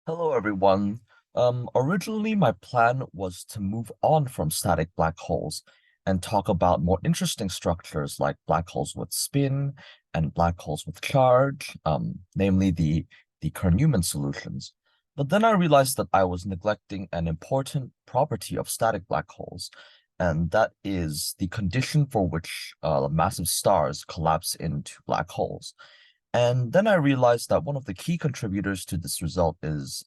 Hello, everyone. Originally, my plan was to move on from static black holes and talk about more interesting structures like black holes with spin and black holes with charge, namely the Kerr-Newman solutions. But then I realized that I was neglecting an important property of static black holes, and that is the condition for which massive stars collapse into black holes. And then I realized that one of the key contributors to this result is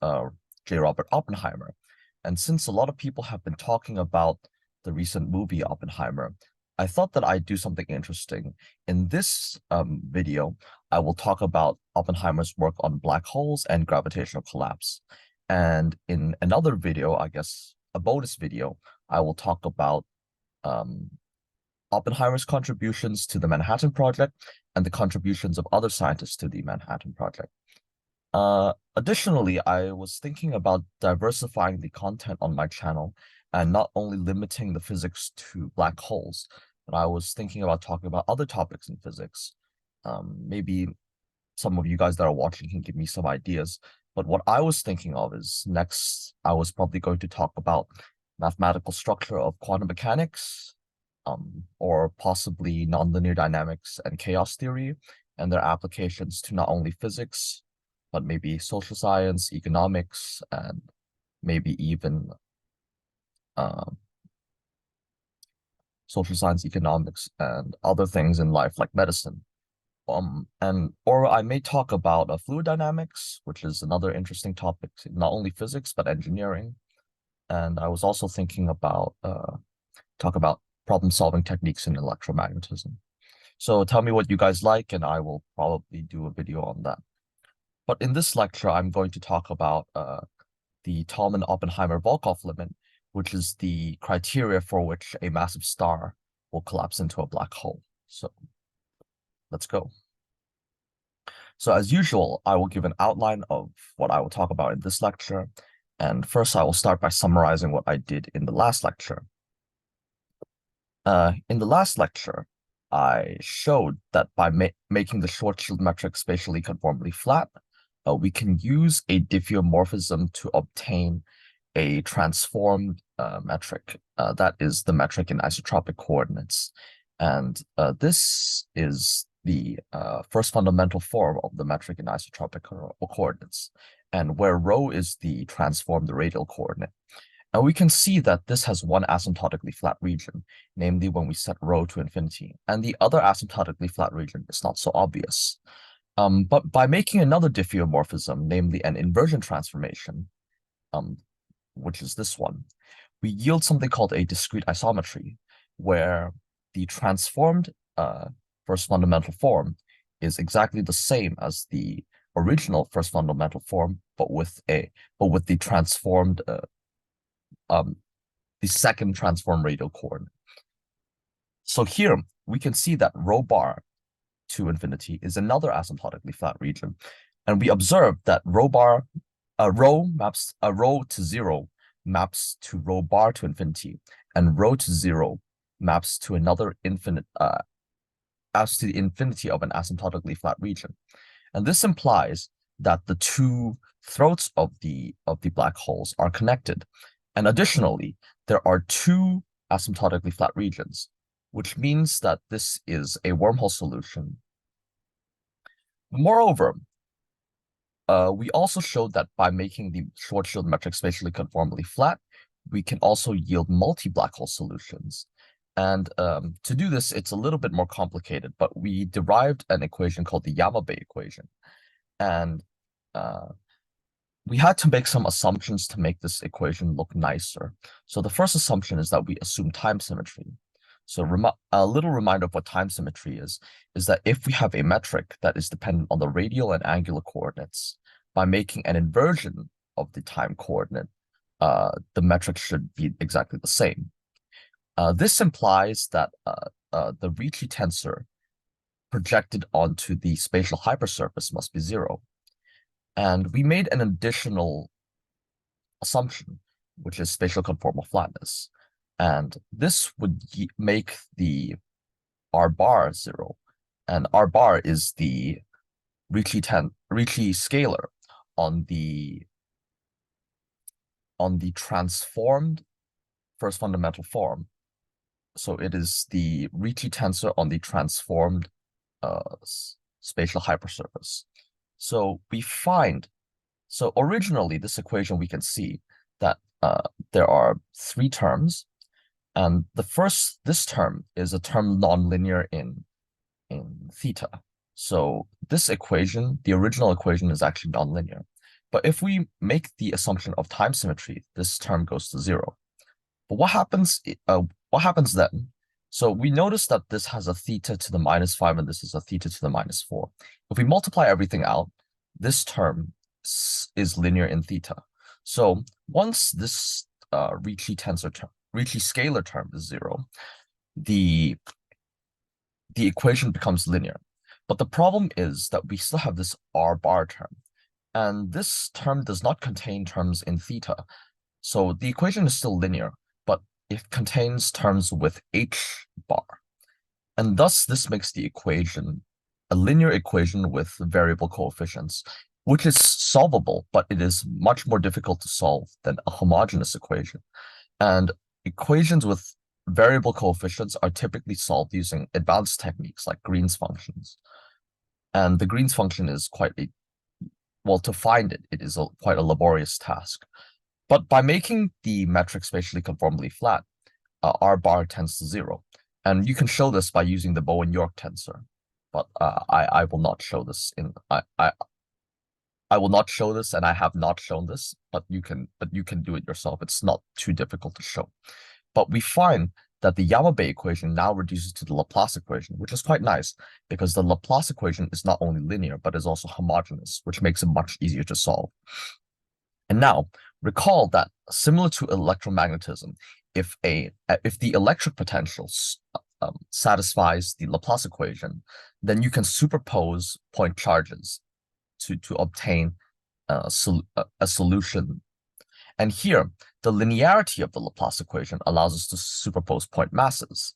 J. Robert Oppenheimer. And since a lot of people have been talking about the recent movie Oppenheimer, I thought that I'd do something interesting. In this video, I will talk about Oppenheimer's work on black holes and gravitational collapse. And in another video, I guess a bonus video, I will talk about um, Oppenheimer's contributions to the Manhattan Project and the contributions of other scientists to the Manhattan Project. Additionally, I was thinking about diversifying the content on my channel and not only limiting the physics to black holes, but I was thinking about talking about other topics in physics. Maybe some of you guys that are watching can give me some ideas. But what I was thinking of is next, I was probably going to talk about mathematical structure of quantum mechanics, or possibly nonlinear dynamics and chaos theory, and their applications to not only physics, but maybe social science, economics, and maybe even uh, social science, economics, and other things in life like medicine. Or I may talk about fluid dynamics, which is another interesting topic, not only physics but engineering. And I was also thinking about talk about problem-solving techniques in electromagnetism. So tell me what you guys like, and I will probably do a video on that. But in this lecture, I'm going to talk about the Tolman-Oppenheimer-Volkoff limit, which is the criteria for which a massive star will collapse into a black hole. So let's go. So as usual, I will give an outline of what I will talk about in this lecture. And first, I will start by summarizing what I did in the last lecture. In the last lecture, I showed that by making the Schwarzschild metric spatially conformally flat, we can use a diffeomorphism to obtain a transformed metric. That is the metric in isotropic coordinates. And this is the first fundamental form of the metric in isotropic coordinates, and where rho is the transformed radial coordinate. And we can see that this has one asymptotically flat region, namely when we set rho to infinity, and the other asymptotically flat region is not so obvious. But by making another diffeomorphism, namely an inversion transformation, which is this one, we yield something called a discrete isometry, where the transformed first fundamental form is exactly the same as the original first fundamental form, but with the transformed the second transform radial coordinate. So here we can see that rho bar to infinity is another asymptotically flat region, and we observe that rho to zero maps to rho bar to infinity, and rho to zero maps to another infinite as to the infinity of an asymptotically flat region. And this implies that the two throats of the black holes are connected. And additionally, there are two asymptotically flat regions, which means that this is a wormhole solution. Moreover, we also showed that by making the Schwarzschild metric spatially conformally flat, we can also yield multi-black hole solutions. And to do this, it's a little bit more complicated, but we derived an equation called the Yamabe equation. And we had to make some assumptions to make this equation look nicer. So the first assumption is that we assume time symmetry. So a little reminder of what time symmetry is that if we have a metric that is dependent on the radial and angular coordinates, by making an inversion of the time coordinate, the metric should be exactly the same. This implies that the Ricci tensor projected onto the spatial hypersurface must be zero. And we made an additional assumption, which is spatial conformal flatness. And this would make the R bar zero. And R bar is the Ricci scalar on the on the transformed first fundamental form. So it is the Ricci tensor on the transformed spatial hypersurface. So we find, so originally this equation we can see that there are three terms, and this term is a term nonlinear in theta. So this equation, the original equation, is actually nonlinear. But if we make the assumption of time symmetry, this term goes to zero. But what happens then? So we notice that this has a theta to the -5 and this is a theta to the -4. If we multiply everything out, this term is linear in theta. So once this Ricci tensor term, Ricci scalar term is zero, the equation becomes linear. But the problem is that we still have this R bar term, and this term does not contain terms in theta. So the equation is still linear, but it contains terms with H bar. And thus this makes the equation a linear equation with variable coefficients, which is solvable, but it is much more difficult to solve than a homogeneous equation. And equations with variable coefficients are typically solved using advanced techniques like Green's functions. And the Green's function is to find it is quite a laborious task. But by making the metric spatially conformally flat, R bar tends to zero. And you can show this by using the Bowen-York tensor. But I will not show this I will not show this, and I have not shown this, but you can do it yourself. It's not too difficult to show. But we find that the Yamabe equation now reduces to the Laplace equation, which is quite nice because the Laplace equation is not only linear, but is also homogeneous, which makes it much easier to solve. And now, recall that similar to electromagnetism, if the electric potential satisfies the Laplace equation, then you can superpose point charges to obtain a solution. And here, the linearity of the Laplace equation allows us to superpose point masses.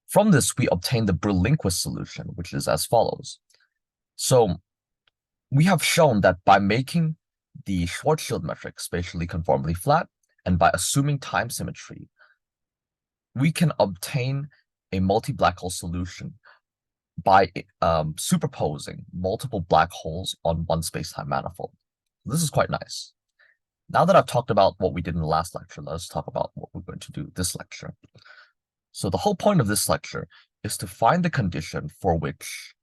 From this, we obtain the Brill-Lindquist solution, which is as follows. So we have shown that by making the Schwarzschild metric spatially conformally flat, and by assuming time symmetry, we can obtain a multi-black hole solution by superposing multiple black holes on one space-time manifold. This is quite nice. Now that I've talked about what we did in the last lecture, let's talk about what we're going to do this lecture. So the whole point of this lecture is to find the condition for which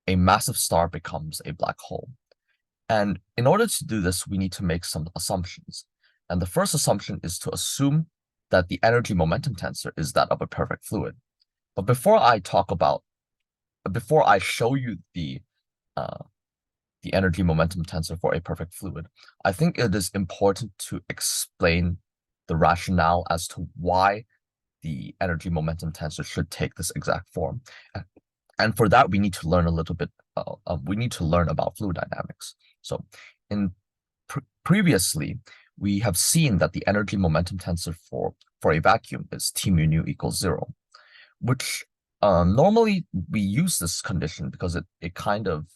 a massive star becomes a black hole. And in order to do this, we need to make some assumptions. And the first assumption is to assume that the energy momentum tensor is that of a perfect fluid. But before I show you the energy momentum tensor for a perfect fluid, I think it is important to explain the rationale as to why the energy momentum tensor should take this exact form. And for that, we need to learn a little bit, we need to learn about fluid dynamics. So previously, we have seen that the energy momentum tensor for a vacuum is T mu nu equals 0, which normally we use this condition because it kind of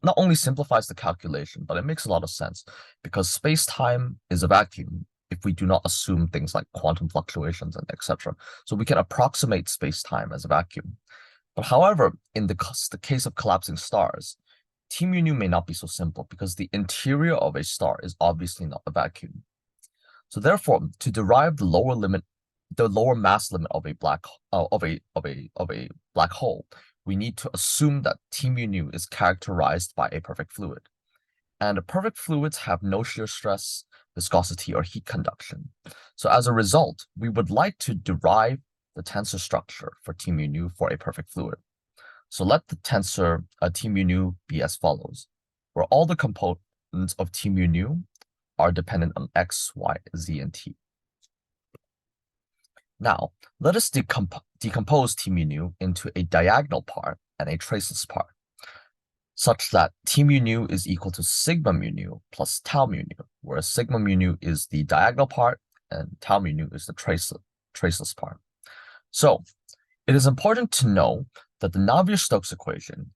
not only simplifies the calculation, but it makes a lot of sense because space-time is a vacuum if we do not assume things like quantum fluctuations and etc. So we can approximate space-time as a vacuum. But however, in the case of collapsing stars, T mu nu may not be so simple because the interior of a star is obviously not a vacuum. So therefore, to derive the lower mass limit of a black hole, we need to assume that T mu nu is characterized by a perfect fluid. And perfect fluids have no shear stress, viscosity, or heat conduction. So as a result, we would like to derive the tensor structure for T mu nu for a perfect fluid. So let the tensor T mu nu be as follows, where all the components of T mu nu are dependent on x, y, z, and t. Now, let us decompose T mu nu into a diagonal part and a traceless part, such that T mu nu is equal to sigma mu nu plus tau mu nu, where sigma mu nu is the diagonal part and tau mu nu is the traceless part. So, it is important to know that the Navier-Stokes equation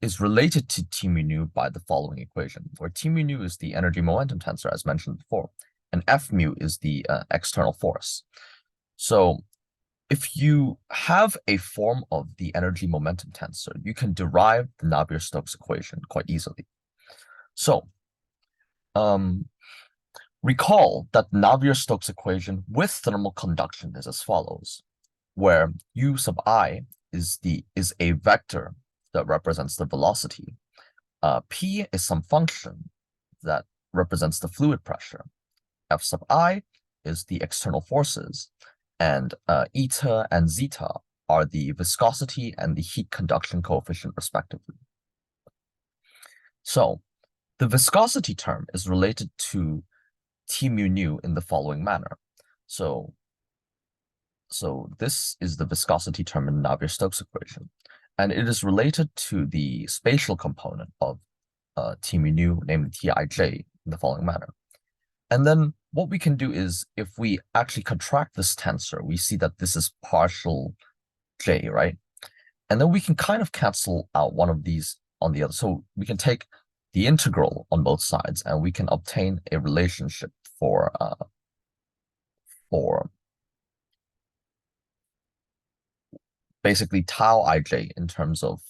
is related to T mu nu by the following equation, where T mu nu is the energy momentum tensor as mentioned before, and F mu is the external force. So if you have a form of the energy momentum tensor, you can derive the Navier-Stokes equation quite easily. So recall that Navier-Stokes equation with thermal conduction is as follows, where U sub I is a vector that represents the velocity. P is some function that represents the fluid pressure. F sub I is the external forces, and eta and zeta are the viscosity and the heat conduction coefficient respectively. So the viscosity term is related to T mu nu in the following manner. So this is the viscosity term in Navier-Stokes equation, and it is related to the spatial component of T mu nu, namely Tij, in the following manner. And then what we can do is, if we actually contract this tensor, we see that this is partial J, right? And then we can kind of cancel out one of these on the other. So we can take the integral on both sides, and we can obtain a relationship for basically tau ij in terms of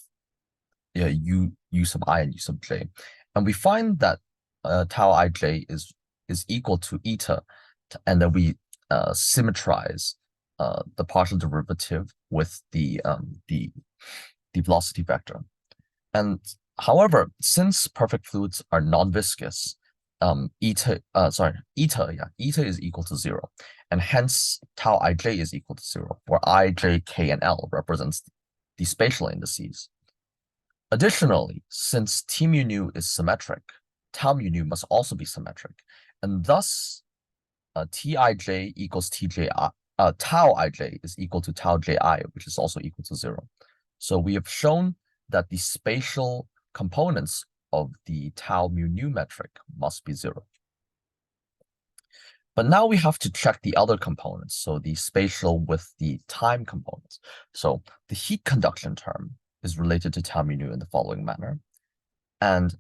u sub I and u sub j. And we find that tau ij is equal to eta, and then we symmetrize the partial derivative with the velocity vector. And however, since perfect fluids are non-viscous, eta is equal to 0, and hence tau ij is equal to 0, where I, j, k, and l represents the spatial indices. Additionally, since T mu nu is symmetric, tau mu nu must also be symmetric, and thus Tij equals Tji, tau ij is equal to tau ji, which is also equal to 0. So we have shown that the spatial components of the tau mu nu metric must be 0. But now we have to check the other components, so the spatial with the time components. So the heat conduction term is related to tau mu nu in the following manner. And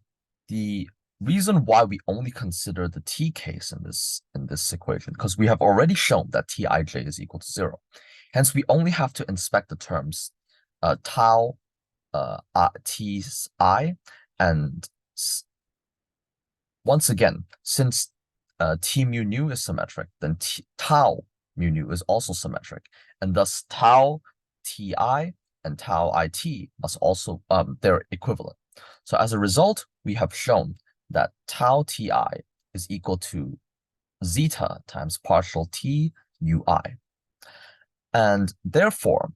the reason why we only consider the T case in this equation, because we have already shown that Tij is equal to 0. Hence, we only have to inspect the terms tau T's I, and once again, since T mu nu is symmetric, then tau mu nu is also symmetric, and thus tau Ti and tau It must also, they're equivalent. So as a result, we have shown that tau Ti is equal to zeta times partial T Ui. And therefore,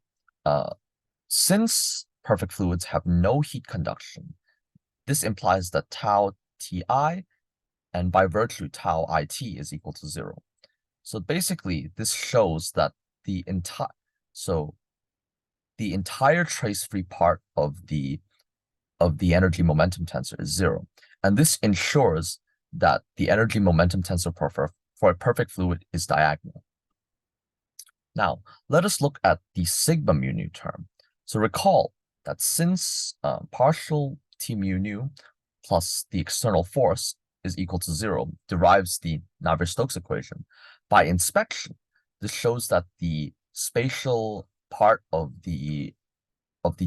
since perfect fluids have no heat conduction, this implies that tau Ti and by virtue tau It is equal to 0. So basically, this shows that the entire trace-free part of the energy momentum tensor is 0. And this ensures that the energy momentum tensor for a perfect fluid is diagonal. Now, let us look at the sigma mu nu term. So recall that since partial T mu nu plus the external force is equal to 0 derives the Navier-Stokes equation, by inspection, this shows that the spatial part of the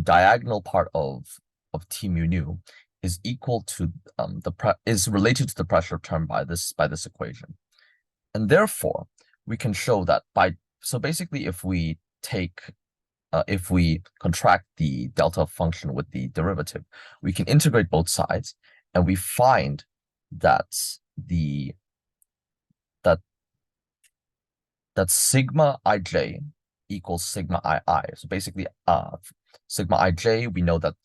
diagonal part of T mu nu is equal to is related to the pressure term by this equation. And therefore, we can show that so basically if we contract the delta function with the derivative, we can integrate both sides, and we find that that sigma ij equals sigma ii. So basically, sigma ij, we know that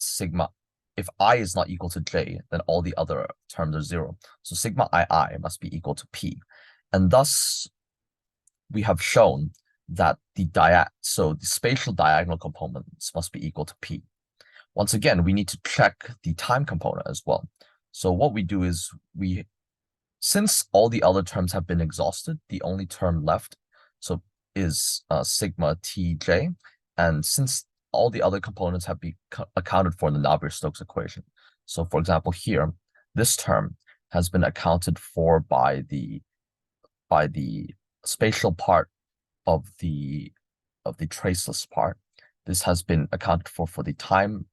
if I is not equal to j, then all the other terms are 0. So sigma ii must be equal to p. And thus, we have shown that so the spatial diagonal components must be equal to p. Once again, we need to check the time component as well. So what we do is since all the other terms have been exhausted, the only term left is sigma Tj, and since all the other components have been accounted for in the Navier-Stokes equation. So for example, here, this term has been accounted for by the spatial part of the traceless part. This has been accounted for the time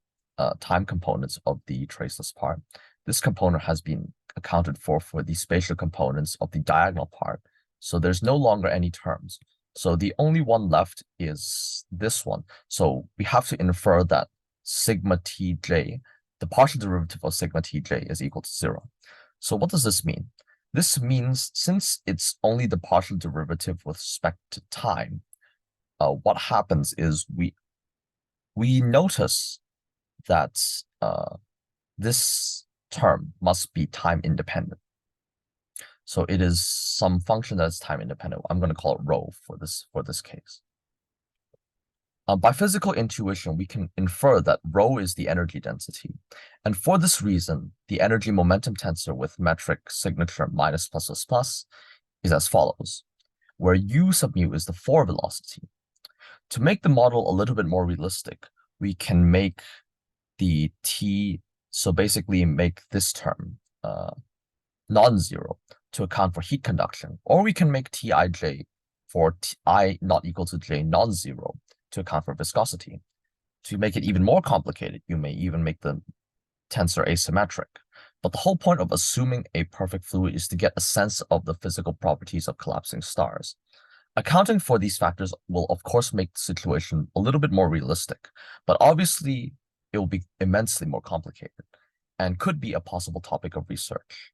components of the traceless part. This component has been accounted for the spatial components of the diagonal part. So there's no longer any terms. So the only one left is this one. So we have to infer that sigma tj, the partial derivative of sigma tj, is equal to 0. So what does this mean? This means since it's only the partial derivative with respect to time, what happens is we notice that this term must be time independent. So it is some function that's time independent. I'm going to call it rho for this case. By physical intuition, we can infer that rho is the energy density. And for this reason, the energy momentum tensor with metric signature minus plus plus plus is as follows, where u sub mu is the 4 velocity. To make the model a little bit more realistic, we can make the t, so basically make this term non-zero to account for heat conduction, or we can make tij for I not equal to j non-zero to account for viscosity. To make it even more complicated, you may even make the tensor asymmetric. But the whole point of assuming a perfect fluid is to get a sense of the physical properties of collapsing stars. Accounting for these factors will, of course, make the situation a little bit more realistic, but obviously it will be immensely more complicated and could be a possible topic of research.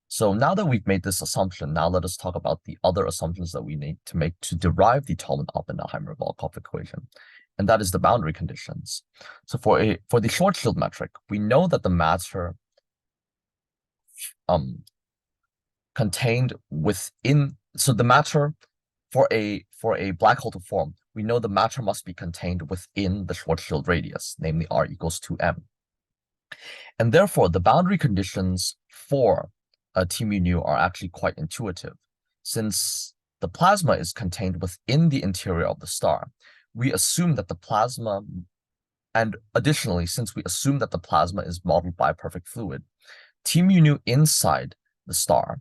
So now that we've made this assumption, now let us talk about the other assumptions that we need to make to derive the Tolman-Oppenheimer-Volkoff equation, and that is the boundary conditions. So for the Schwarzschild metric, we know that the matter contained within, so the matter for a black hole to form, we know the matter must be contained within the Schwarzschild radius, namely r equals 2m. And therefore, the boundary conditions for T mu nu are actually quite intuitive. Since the plasma is contained within the interior of the star, we assume that the plasma, and additionally, since we assume that the plasma is modeled by a perfect fluid, T mu nu inside the star,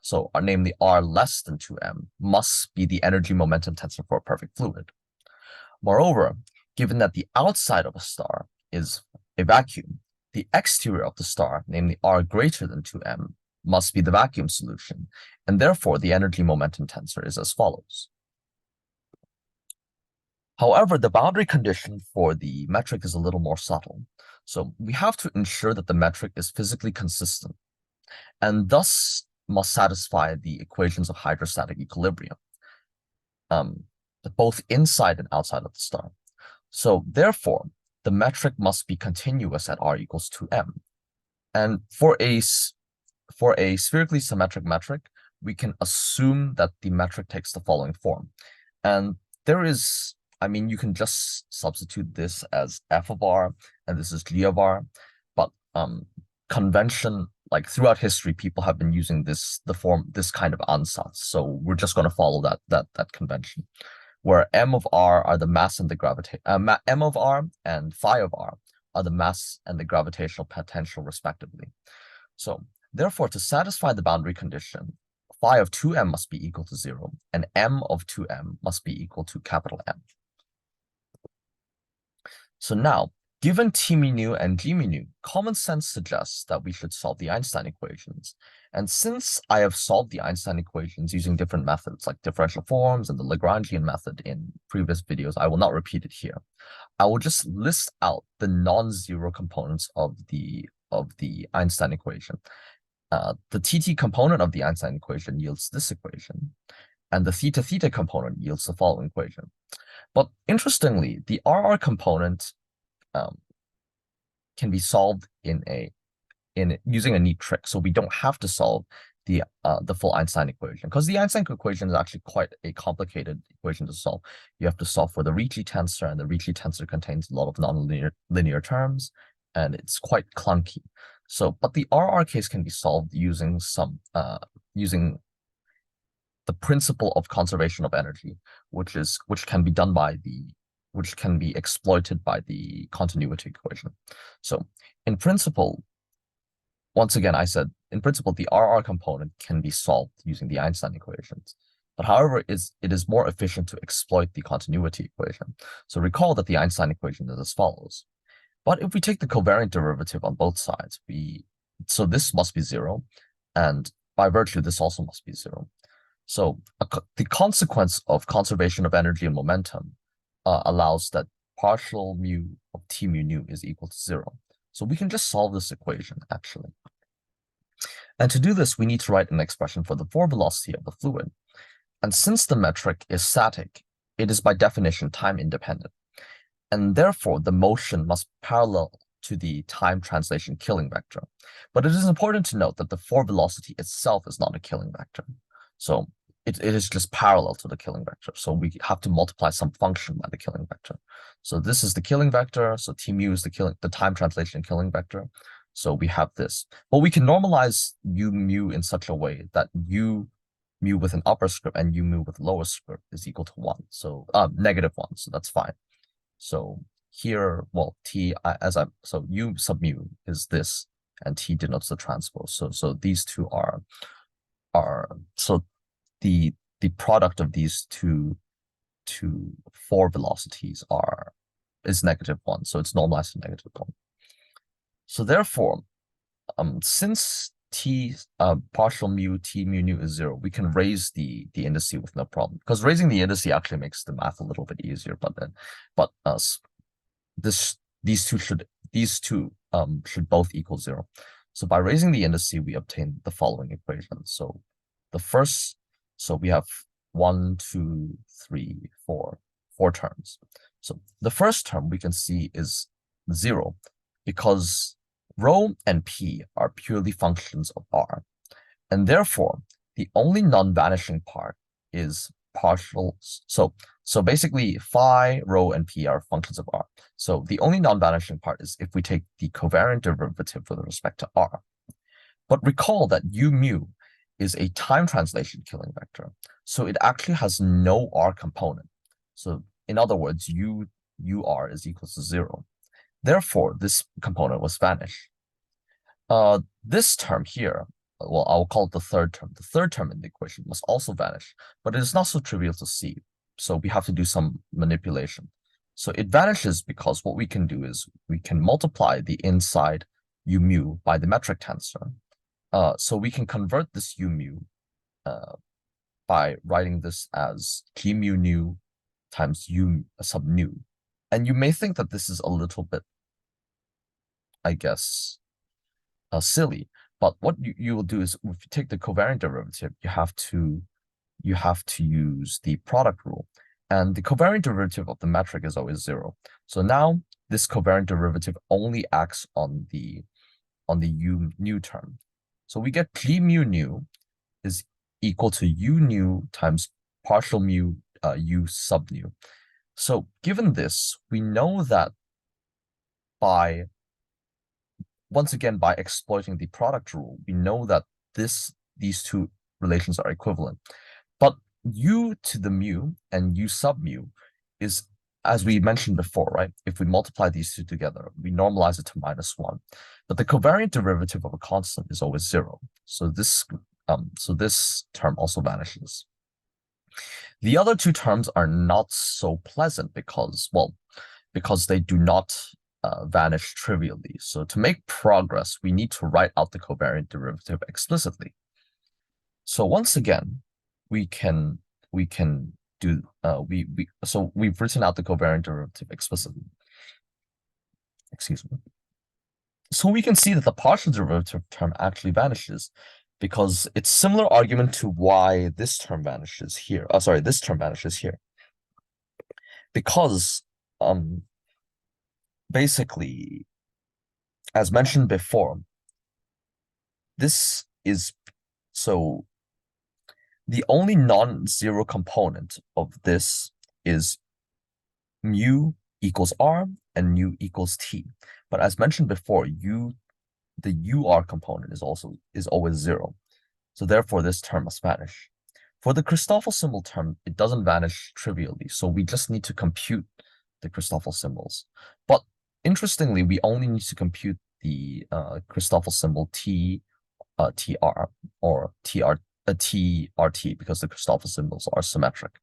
so namely r less than 2m, must be the energy momentum tensor for a perfect fluid. Moreover, given that the outside of a star is a vacuum, the exterior of the star, namely r greater than 2m, must be the vacuum solution, and therefore the energy momentum tensor is as follows. However, the boundary condition for the metric is a little more subtle. So we have to ensure that the metric is physically consistent, and thus must satisfy the equations of hydrostatic equilibrium, both inside and outside of the star. So therefore, the metric must be continuous at r equals 2m. And for a spherically symmetric metric, we can assume that the metric takes the following form. And there is, I mean, you can just substitute this as f of r, and this is g of r, but convention, like throughout history, people have been using this kind of ansatz. So we're just going to follow that convention, where m of r are the mass and the gravitation, m of r and phi of r are the mass and the gravitational potential respectively. So therefore, to satisfy the boundary condition, phi of 2m must be equal to 0, and m of 2m must be equal to capital M. So now, given T mu nu and G mu nu, common sense suggests that we should solve the Einstein equations. And since I have solved the Einstein equations using different methods like differential forms and the Lagrangian method in previous videos, I will not repeat it here. I will just list out the non-zero components of the Einstein equation. The TT component of the Einstein equation yields this equation, and the theta theta component yields the following equation. But interestingly, the RR component can be solved in using a neat trick. So we don't have to solve the full Einstein equation, because the Einstein equation is actually quite a complicated equation to solve. You have to solve for the Ricci tensor, and the Ricci tensor contains a lot of nonlinear terms, and it's quite clunky. So, but the RR case can be solved using using the principle of conservation of energy, which can be exploited by the continuity equation. So, in principle, once again, I said, in principle, the RR component can be solved using the Einstein equations. But however, it is more efficient to exploit the continuity equation. So recall that the Einstein equation is as follows. But if we take the covariant derivative on both sides, so this must be 0, and by virtue, this also must be 0. So the consequence of conservation of energy and momentum allows that partial mu of T mu nu is equal to 0. So we can just solve this equation, actually. And to do this, we need to write an expression for the forward velocity of the fluid. And since the metric is static, it is by definition time independent. And therefore, the motion must parallel to the time translation killing vector. But it is important to note that the forward velocity itself is not a killing vector. So it is just parallel to the killing vector. So we have to multiply some function by the killing vector. So this is the killing vector. So T mu is the time translation killing vector. So we have this. But we can normalize u mu in such a way that u mu with an upper script and u mu with lower script is equal to 1. So -1. So that's fine. So here, well, so u sub mu is this, and T denotes the transpose. So these two are so the product of these two forward velocities is -1. So it's normalized to -1. So therefore, since partial mu T mu nu is 0, we can raise the indice with no problem, because raising the indice actually makes the math a little bit easier. But these two should both equal 0. So by raising the indice, we obtain the following equation. So we have 1, 2, 3, 4 terms. So the first term we can see is 0, because rho and p are purely functions of r, and therefore the only non-vanishing part is partial. So basically phi, rho, and p are functions of r. So the only non-vanishing part is if we take the covariant derivative with respect to r. But recall that u mu is a time translation killing vector, so it actually has no r component. So in other words, ur is equal to 0. Therefore, this component must vanish. This term here, well, I'll call it the third term. The third term in the equation must also vanish, but it is not so trivial to see. So we have to do some manipulation. So it vanishes because what we can do is we can multiply the inside u mu by the metric tensor. So we can convert this u mu by writing this as g mu nu times u sub nu. And you may think that this is a little bit, I guess, silly. But what you will do is, if you take the covariant derivative, you have to use the product rule. And the covariant derivative of the metric is always 0. So now this covariant derivative only acts on the u nu term. So we get g mu nu is equal to u nu times partial mu u sub nu. So given this, we know that once again, by exploiting the product rule, we know that these two relations are equivalent. But u to the mu and u sub mu is, as we mentioned before, right? If we multiply these two together, we normalize it to -1. But the covariant derivative of a constant is always 0. So this term also vanishes. The other two terms are not so pleasant because they do not vanish trivially. So to make progress, we need to write out the covariant derivative explicitly. So once again, we've written out the covariant derivative explicitly. Excuse me. So we can see that the partial derivative term actually vanishes, because it's similar argument to why this term vanishes here. This term vanishes here. Because basically, as mentioned before, the only non-zero component of this is mu equals r and mu equals t. But as mentioned before, the ur component is always 0. So therefore, this term must vanish. For the Christoffel symbol term, it doesn't vanish trivially. So we just need to compute the Christoffel symbols. But interestingly, we only need to compute the Christoffel symbol TR or TRT because the Christoffel symbols are symmetric.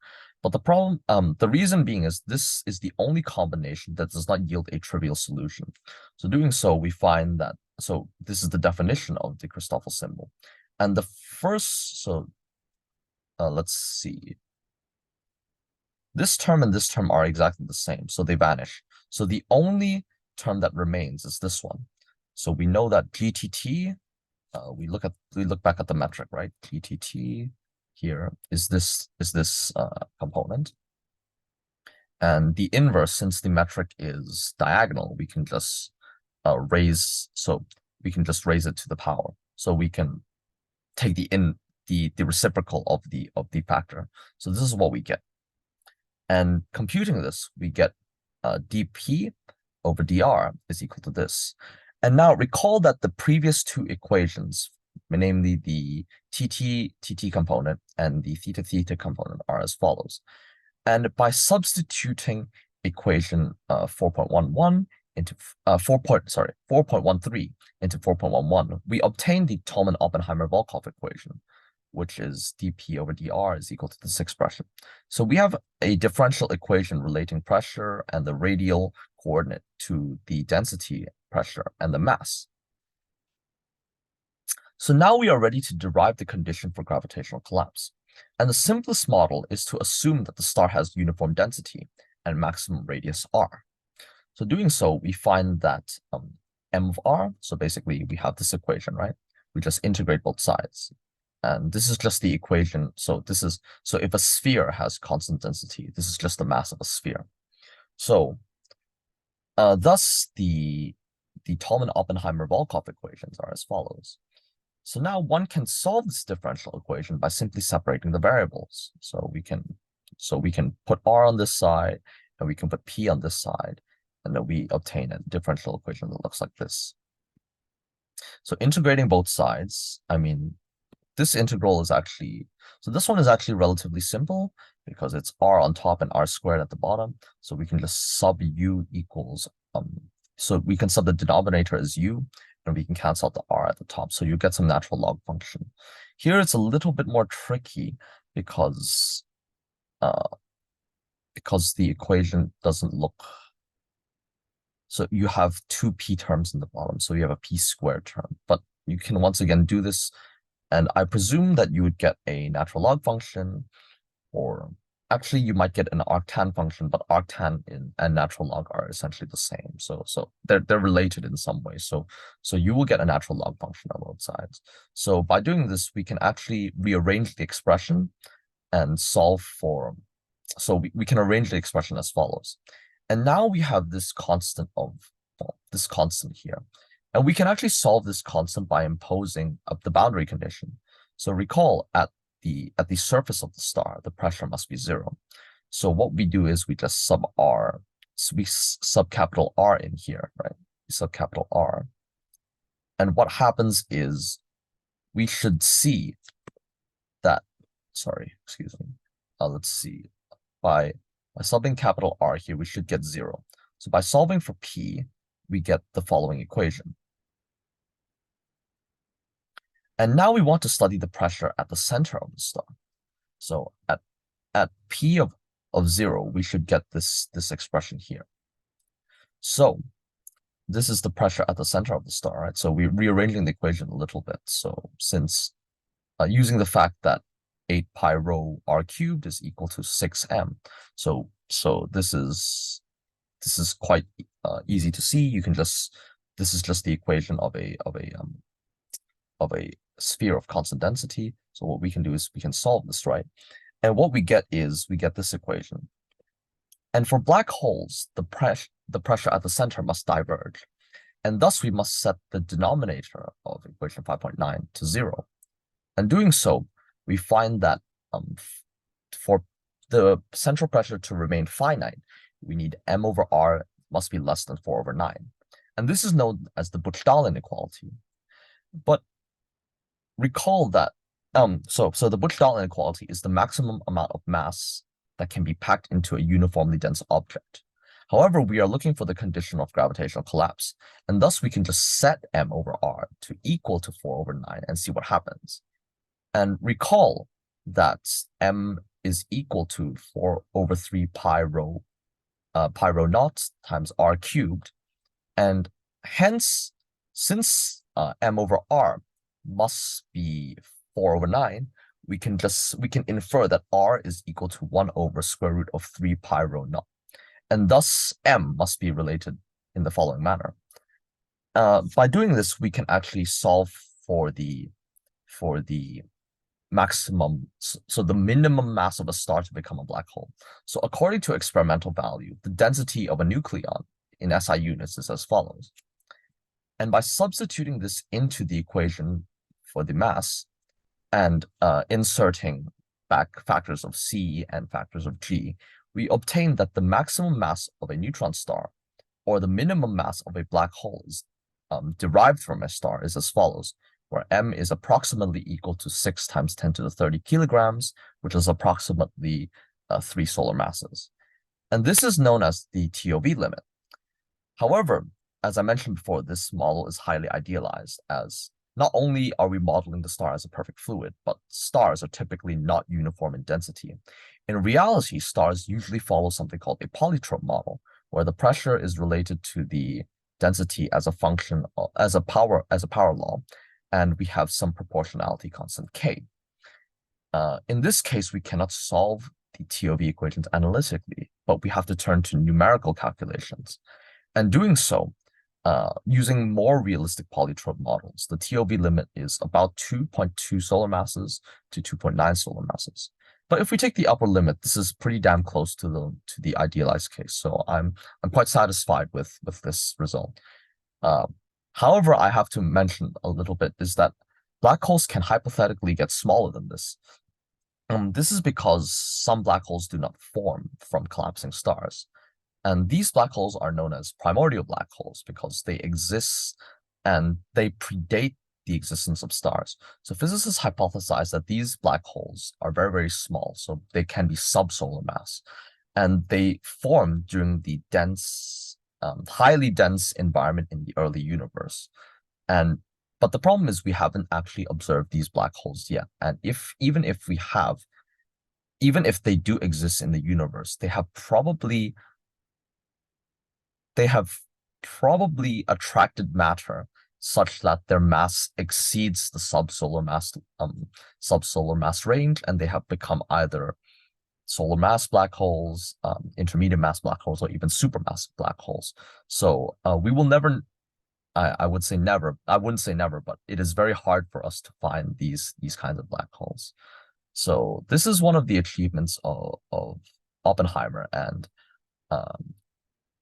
But the problem, the reason being is this is the only combination that does not yield a trivial solution. So doing so, we find that, so this is the definition of the Christoffel symbol. And the first, so let's see. This term and this term are exactly the same, so they vanish. So the only term that remains is this one. So we know that GTT, we look back at the metric, right? GTT here is this component. And the inverse, since the metric is diagonal, we can just raise it to the power. So we can take the reciprocal of the factor. So this is what we get. And computing this, we get dp over dr is equal to this. And now recall that the previous two equations, namely the tt component and the theta component, are as follows. And by substituting equation 4.11 into 4.13 into 4.11, we obtain the Tolman Oppenheimer Volkoff equation, which is dp over dr is equal to this expression. So we have a differential equation relating pressure and the radial coordinate to the density, pressure, and the mass. So now we are ready to derive the condition for gravitational collapse. And the simplest model is to assume that the star has uniform density and maximum radius r. So doing so, we find that m of r, so basically we have this equation, right? We just integrate both sides. And this is just the equation. So if a sphere has constant density, this is just the mass of a sphere. So thus the Tolman-Oppenheimer Volkoff equations are as follows. So now one can solve this differential equation by simply separating the variables. So we can put r on this side and we can put p on this side, and then we obtain a differential equation that looks like this. So integrating both sides, I mean, this integral is actually, so this one is actually relatively simple because it's r on top and r squared at the bottom. So we can just sub u equals, so we can sub the denominator as u, and we can cancel out the r at the top. So you get some natural log function. Here it's a little bit more tricky because the equation doesn't look, so you have two p terms in the bottom, so you have a p squared term. But you can once again do this, and I presume that you would get a natural log function, or actually you might get an arctan function, but arctan and natural log are essentially the same. So they're related in some way. So you will get a natural log function on both sides. So by doing this, we can actually rearrange the expression and solve for, so we can arrange the expression as follows. And now we have this constant here. And we can actually solve this constant by imposing the boundary condition. So recall at the surface of the star, the pressure must be 0. So what we do is we just sub r, so we sub capital R in here, right? We sub capital R. And what happens is we should see that, let's see, by subbing capital R here, we should get 0. So by solving for P, we get the following equation. And now we want to study the pressure at the center of the star. So at P of 0, we should get this expression here. So this is the pressure at the center of the star, right? So we're rearranging the equation a little bit. So since using the fact that 8 pi rho r cubed is equal to 6m, so this is quite easy to see. You can just, this is just the equation of a sphere of constant density. So what we can do is we can solve this, right? And what we get is we get this equation. And for black holes, the pressure at the center must diverge. And thus we must set the denominator of equation 5.9 to 0. And doing so, we find that for the central pressure to remain finite, we need m over r must be less than 4 over 9. And this is known as the Buchdahl inequality. But recall that, so the Buchdahl inequality is the maximum amount of mass that can be packed into a uniformly dense object. However, we are looking for the condition of gravitational collapse, and thus we can just set m over r to equal to 4 over 9 and see what happens. And recall that m is equal to 4 over 3 pi rho naught times r cubed, and hence, since m over r must be 4 over 9, we can infer that r is equal to 1 over square root of 3 pi rho naught, and thus m must be related in the following manner. By doing this, we can actually solve for the maximum, so the minimum mass of a star to become a black hole. So according to experimental value, the density of a nucleon in SI units is as follows. And by substituting this into the equation for the mass and inserting back factors of C and factors of G, we obtain that the maximum mass of a neutron star, or the minimum mass of a black hole, is derived from a star is as follows, where m is approximately equal to 6 times 10 to the 30 kilograms, which is approximately 3 solar masses. And this is known as the TOV limit. However, as I mentioned before, this model is highly idealized, as not only are we modeling the star as a perfect fluid, but stars are typically not uniform in density. In reality, stars usually follow something called a polytrope model, where the pressure is related to the density as a function of, as a power law, and we have some proportionality constant k. In this case, we cannot solve the TOV equations analytically, but we have to turn to numerical calculations. And doing so, using more realistic polytrope models, the TOV limit is about 2.2 solar masses to 2.9 solar masses. But if we take the upper limit, this is pretty damn close to the idealized case. So I'm quite satisfied with this result. However, I have to mention a little bit is that black holes can hypothetically get smaller than this. This is because some black holes do not form from collapsing stars. And these black holes are known as primordial black holes because they exist and they predate the existence of stars. So physicists hypothesize that these black holes are very, very small, so they can be subsolar mass. And they form during the dense, highly dense environment in the early universe. But the problem is we haven't actually observed these black holes yet. And even if they do exist in the universe, they have probably attracted matter such that their mass exceeds the subsolar mass range, and they have become either solar mass black holes, intermediate mass black holes, or even supermassive black holes. So we will never, I would say never, I wouldn't say never, but it is very hard for us to find these kinds of black holes. So this is one of the achievements of Oppenheimer, and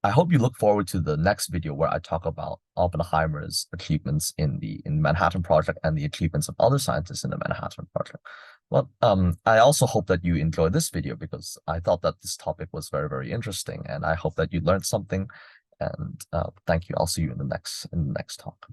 I hope you look forward to the next video where I talk about Oppenheimer's achievements in Manhattan Project and the achievements of other scientists in the Manhattan Project. Well, I also hope that you enjoyed this video because I thought that this topic was very, very interesting, and I hope that you learned something. And thank you. I'll see you in the next talk.